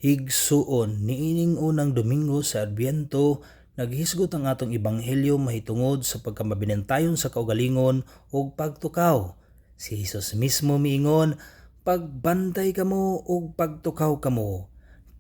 Higsuon niining unang Domingo sa Adbyento, naghisgot ang atong ebanghelyo mahitungod sa pagkamabinantayon sa kaugalingon ug pagtukaw. Si Hesus mismo miingon, pagbantay kamo ug pagtukaw kamo.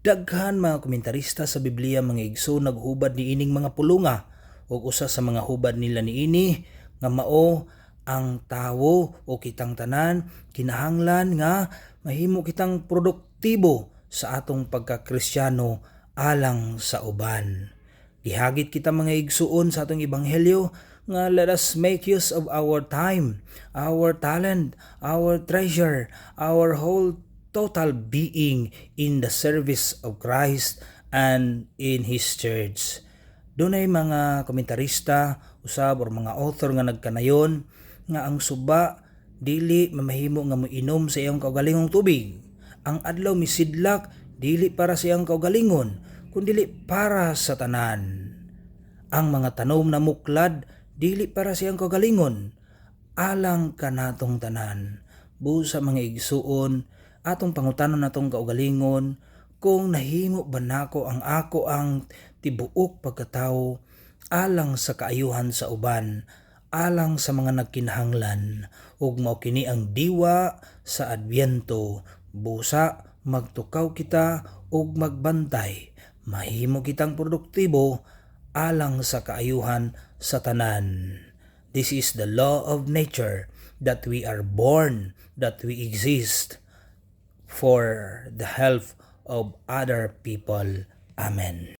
Daghan mga komentarista sa Biblia mga igso naghubad niining mga pulunga ug usa sa mga hubad nila niini nga mao ang tawo o kitang tanan kinahanglan nga mahimo kitang produktibo sa atong pagkakristyano alang sa uban. Gihagit kita mga igsuon sa atong ebanghelyo nga let us make use of our time, our talent, our treasure, our whole total being in the service of Christ and in His church. Dunay mga komentarista, usab or mga author nga nagkanayon nga ang suba dili mamahimo nga moinom sa iyang kaugalingong tubig. Ang adlaw misidlak dili para sa iyang kaugalingon, kundi para sa tanan. Ang mga tanom na muklad dili para sa iyang kaugalingon, alang kanatong tanan. Busa mga igsuon, atong pangutanon natong kaugalingon, kung nahimo ba nako ang tibuok pagkatao alang sa kaayuhan sa uban, alang sa mga nagkinahanglan, ug mao kini ang diwa sa Adbyento. Busa magtukaw kita ug magbantay, mahimo kitang produktibo alang sa kaayuhan sa tanan. This is the law of nature, that we are born, that we exist for the help of other people. Amen.